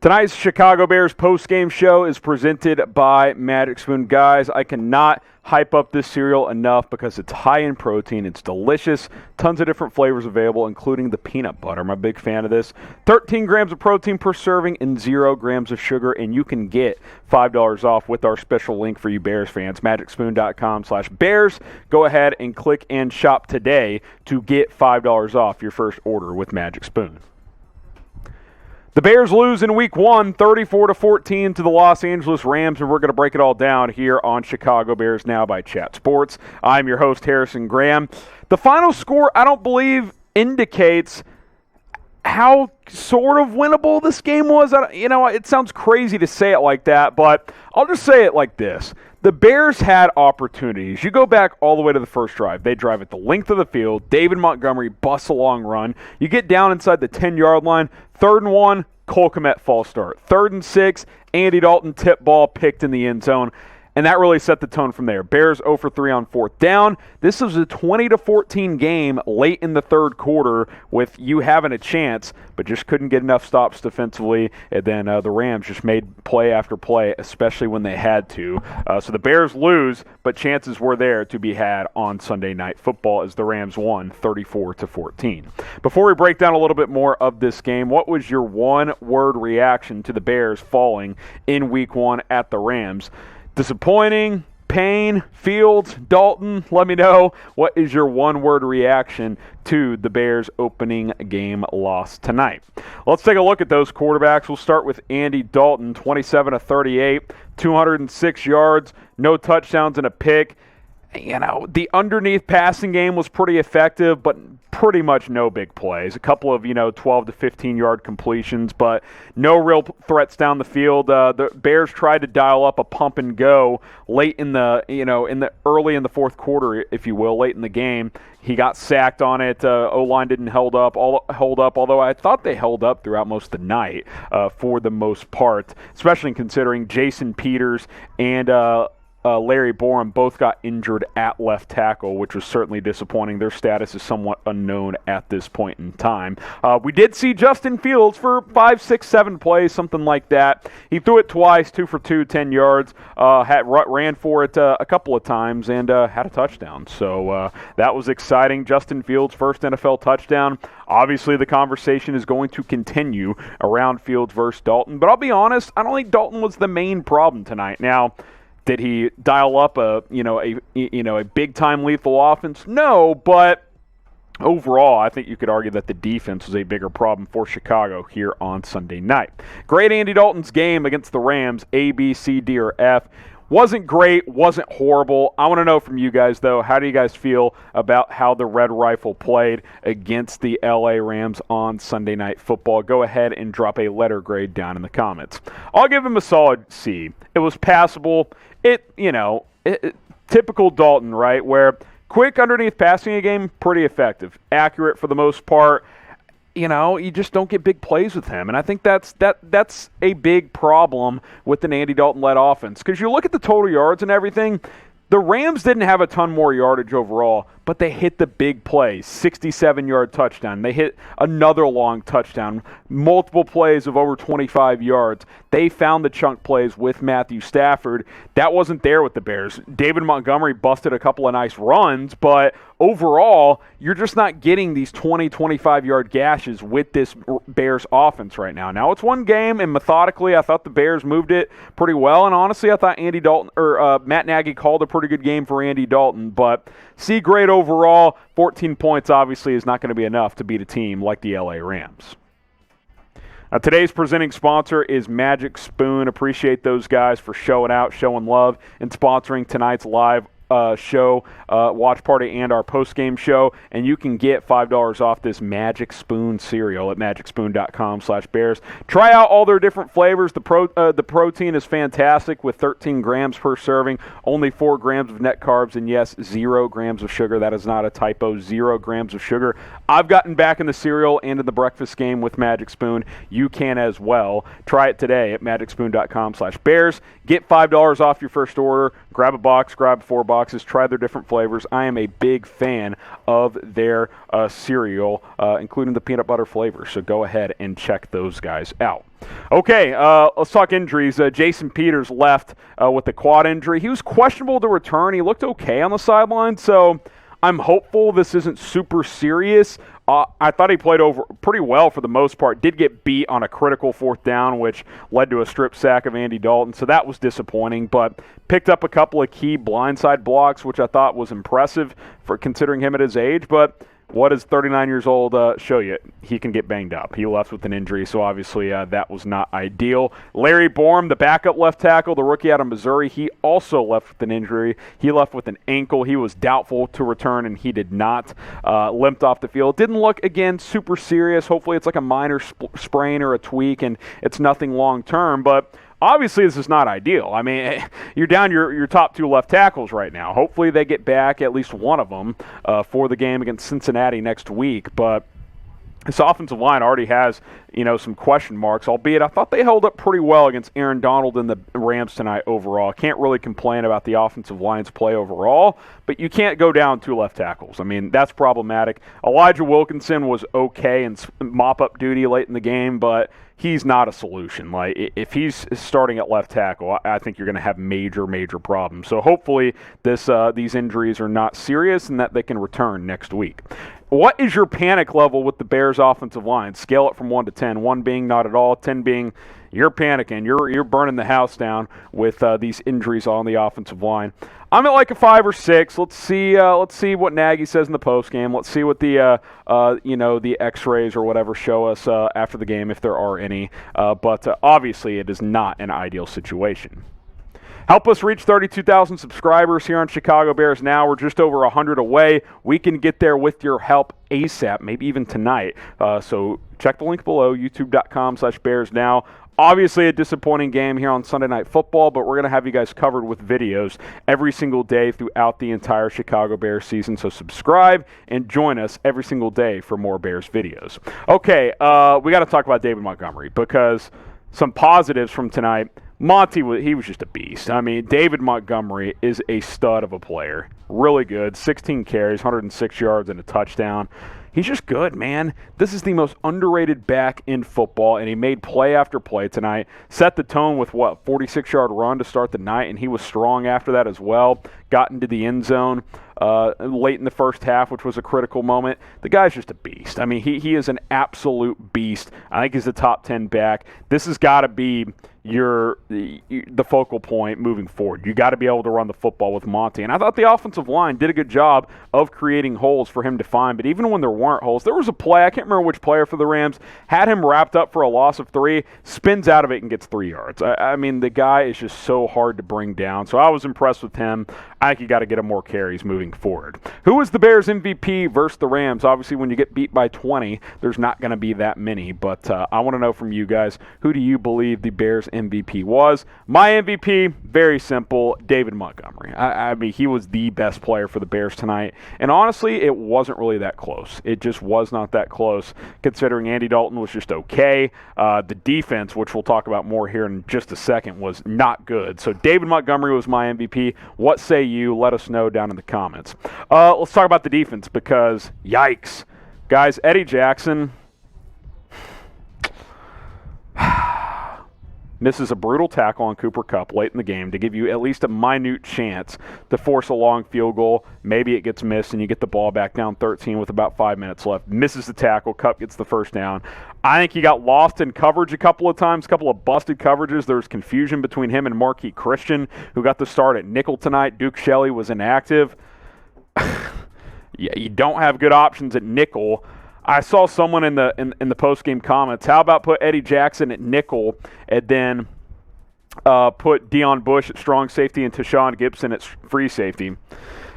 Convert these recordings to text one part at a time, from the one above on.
Tonight's Chicago Bears postgame show is presented by Magic Spoon. Guys, I cannot hype up this cereal enough because it's high in protein. It's delicious. Tons of different flavors available, including the peanut butter. I'm a big fan of this. 13 grams of protein per serving and 0 grams of sugar, and you can get $5 off with our special link for you Bears fans, magicspoon.com/Bears. Go ahead and click and shop today to get $5 off your first order with Magic Spoon. The Bears lose in Week 1, 34-14 to the Los Angeles Rams, and we're going to break it all down here on Chicago Bears Now by Chat Sports. I'm your host, Harrison Graham. The final score, I don't believe, indicates how sort of winnable this game was. It sounds crazy to say it like that, but I'll just say it like this. The Bears had opportunities. You go back all the way to the first drive. They drive at the length of the field. David Montgomery busts a long run. You get down inside the 10-yard line. 3rd and 1, Cole Kmet false start. 3rd and 6, Andy Dalton tip ball picked in the end zone. And that really set the tone from there. Bears 0 for 3 on 4th down. This was a 20-14 game late in the 3rd quarter with you having a chance, but just couldn't get enough stops defensively. And then the Rams just made play after play, especially when they had to. So the Bears lose, but chances were there to be had on Sunday Night Football as the Rams won 34-14. Before we break down a little bit more of this game, what was your one-word reaction to the Bears falling in Week 1 at the Rams? Disappointing, pain, Fields, Dalton, let me know. What is your one-word reaction to the Bears' opening game loss tonight? Let's take a look at those quarterbacks. We'll start with Andy Dalton, 27-38, 206 yards, no touchdowns and a pick. The underneath passing game was pretty effective, but pretty much no big plays. A couple of, 12 to 15-yard completions, but no real threats down the field. The Bears tried to dial up a pump and go late in the, early in the 4th quarter, if you will, late in the game. He got sacked on it. O-line didn't hold up, although I thought they held up throughout most of the night for the most part, especially considering Jason Peters and Larry Borom both got injured at left tackle, which was certainly disappointing. Their status is somewhat unknown at this point in time. We did see Justin Fields for 5, 6, 7 plays, something like that. He threw it twice, 2 for 2, 10 yards, ran for it a couple of times, and had a touchdown. So that was exciting. Justin Fields' first NFL touchdown. Obviously, the conversation is going to continue around Fields versus Dalton, but I'll be honest, I don't think Dalton was the main problem tonight. Now, did he dial up a big time lethal offense? No, but overall, I think you could argue that the defense was a bigger problem for Chicago here on Sunday night. Grade Andy Dalton's game against the Rams, A, B, C, D, or F. Wasn't great, wasn't horrible. I want to know from you guys, though, how do you guys feel about how the Red Rifle played against the LA Rams on Sunday Night Football? Go ahead and drop a letter grade down in the comments. I'll give him a solid C. It was passable. Typical Dalton, right, where quick underneath passing a game, pretty effective. Accurate for the most part. You just don't get big plays with him. And I think that's a big problem with an Andy Dalton-led offense. Because you look at the total yards and everything, the Rams didn't have a ton more yardage overall, but they hit the big plays, 67-yard touchdown. They hit another long touchdown, multiple plays of over 25 yards. They found the chunk plays with Matthew Stafford. That wasn't there with the Bears. David Montgomery busted a couple of nice runs, but overall, you're just not getting these 20, 25-yard gashes with this Bears offense right now. Now, it's one game, and methodically, I thought the Bears moved it pretty well, and honestly, I thought Matt Nagy called a pretty good game for Andy Dalton, but C grade overall, 14 points obviously is not going to be enough to beat a team like the LA Rams. Today's presenting sponsor is Magic Spoon. Appreciate those guys for showing out, showing love, and sponsoring tonight's live show, watch party, and our post-game show, and you can get $5 off this Magic Spoon cereal at magicspoon.com/Bears. Try out all their different flavors. The protein is fantastic with 13 grams per serving, only 4 grams of net carbs, and yes, 0 grams of sugar. That is not a typo, 0 grams of sugar. I've gotten back in the cereal and in the breakfast game with Magic Spoon. You can as well. Try it today at magicspoon.com/Bears. Get $5 off your first order. Grab a box, grab 4 boxes. boxes, try their different flavors. I am a big fan of their cereal, including the peanut butter flavor. So go ahead and check those guys out. Okay, let's talk injuries. Jason Peters left with a quad injury. He was questionable to return. He looked okay on the sideline, so I'm hopeful this isn't super serious. I thought he played over pretty well for the most part. Did get beat on a critical fourth down, which led to a strip sack of Andy Dalton, so that was disappointing. But picked up a couple of key blindside blocks, which I thought was impressive for considering him at his age. But what does 39 years old show you? He can get banged up. He left with an injury, so obviously that was not ideal. Larry Borom, the backup left tackle, the rookie out of Missouri, he also left with an injury. He left with an ankle. He was doubtful to return, and he did not. Limped off the field. Didn't look, again, super serious. Hopefully it's like a minor sprain or a tweak, and it's nothing long-term, but obviously, this is not ideal. I mean, you're down your top two left tackles right now. Hopefully they get back, at least one of them, for the game against Cincinnati next week. But this offensive line already has, some question marks, albeit I thought they held up pretty well against Aaron Donald and the Rams tonight overall. Can't really complain about the offensive line's play overall, but you can't go down two left tackles. I mean, that's problematic. Elijah Wilkinson was okay in mop-up duty late in the game, but he's not a solution. Like, if he's starting at left tackle, I think you're going to have major, major problems. So hopefully these injuries are not serious and that they can return next week. What is your panic level with the Bears' offensive line? Scale it from 1 to 10. 1 being not at all, 10 being you're panicking. You're burning the house down with these injuries on the offensive line. I'm at like a 5 or 6. Let's see what Nagy says in the post game. Let's see what the the X-rays or whatever show us after the game, if there are any. But obviously, it is not an ideal situation. Help us reach 32,000 subscribers here on Chicago Bears Now. We're just over 100 away. We can get there with your help ASAP, maybe even tonight. So check the link below, youtube.com/Bears Now. Obviously a disappointing game here on Sunday Night Football, but we're going to have you guys covered with videos every single day throughout the entire Chicago Bears season. So subscribe and join us every single day for more Bears videos. Okay, we got to talk about David Montgomery because some positives from tonight. Monty, he was just a beast. I mean, David Montgomery is a stud of a player. Really good. 16 carries, 106 yards, and a touchdown. He's just good, man. This is the most underrated back in football, and he made play after play tonight. Set the tone with, 46-yard run to start the night, and he was strong after that as well. Got into the end zone late in the first half, which was a critical moment. The guy's just a beast. I mean, he is an absolute beast. I think he's a top 10 back. This has got to be the focal point moving forward. You got to be able to run the football with Monty. And I thought the offensive line did a good job of creating holes for him to find. But even when there weren't holes, there was a play, I can't remember which player for the Rams, had him wrapped up for a loss of 3, spins out of it and gets 3 yards. I mean, the guy is just so hard to bring down. So I was impressed with him. I think you got to get him more carries moving forward. Who was the Bears MVP versus the Rams? Obviously, when you get beat by 20, there's not going to be that many. But I want to know from you guys, who do you believe the Bears MVP was? My MVP, very simple, David Montgomery. I mean, he was the best player for the Bears tonight. And honestly, it wasn't really that close. It just was not that close, considering Andy Dalton was just okay. The defense, which we'll talk about more here in just a second, was not good. So David Montgomery was my MVP. What say you? Let us know down in the comments. Let's talk about the defense because, yikes. Guys, Eddie Jackson misses a brutal tackle on Cooper Kupp late in the game to give you at least a minute chance to force a long field goal. Maybe it gets missed and you get the ball back down 13 with about 5 minutes left. Misses the tackle. Kupp gets the first down. I think he got lost in coverage a couple of times, a couple of busted coverages. There was confusion between him and Marqui Christian, who got the start at nickel tonight. Duke Shelley was inactive. Yeah, you don't have good options at nickel. I saw someone in the post-game comments, how about put Eddie Jackson at nickel and then put Deion Bush at strong safety and Tashawn Gibson at free safety?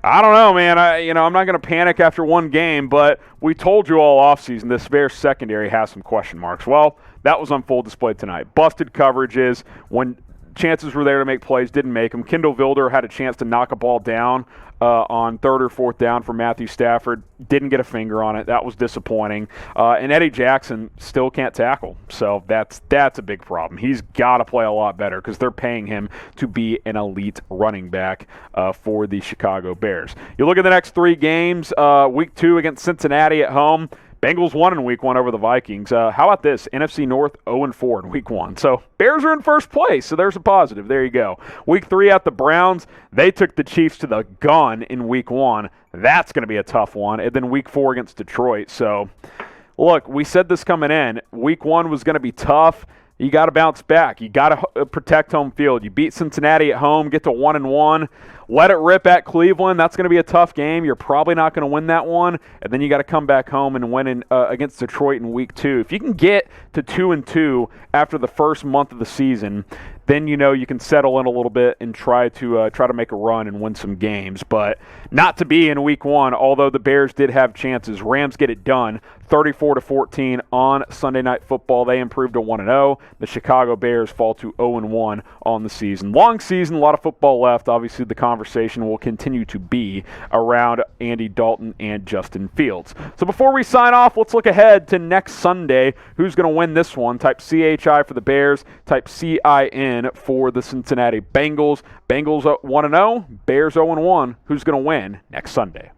I don't know, man. I'm not going to panic after one game, but we told you all offseason this Bears secondary has some question marks. Well, that was on full display tonight. Busted coverages. When chances were there to make plays, didn't make them. Kendall Vilder had a chance to knock a ball down on 3rd or 4th down for Matthew Stafford. Didn't get a finger on it. That was disappointing. And Eddie Jackson still can't tackle. So that's a big problem. He's got to play a lot better because they're paying him to be an elite running back for the Chicago Bears. You look at the next 3 games, week 2 against Cincinnati at home. Bengals won in week 1 over the Vikings. How about this? NFC North 0-4 in week 1. So Bears are in first place, so there's a positive. There you go. Week 3 at the Browns, they took the Chiefs to the gun in week 1. That's going to be a tough one. And then week 4 against Detroit. So, look, we said this coming in. Week 1 was going to be tough. You got to bounce back. You got to protect home field. You beat Cincinnati at home, get to 1-1. Let it rip at Cleveland. That's going to be a tough game. You're probably not going to win that one. And then you got to come back home and win against Detroit in week 2. If you can get to 2-2 after the first month of the season, then you can settle in a little bit and try to make a run and win some games. But not to be in week 1, although the Bears did have chances. Rams get it done, 34-14 on Sunday Night Football. They improved to 1-0. The Chicago Bears fall to 0-1 on the season. Long season, a lot of football left. Obviously, the conversation will continue to be around Andy Dalton and Justin Fields. So before we sign off, let's look ahead to next Sunday. Who's going to win this one? Type CHI for the Bears. Type CIN for the Cincinnati Bengals. Bengals 1-0, Bears 0-1. Who's going to win next Sunday?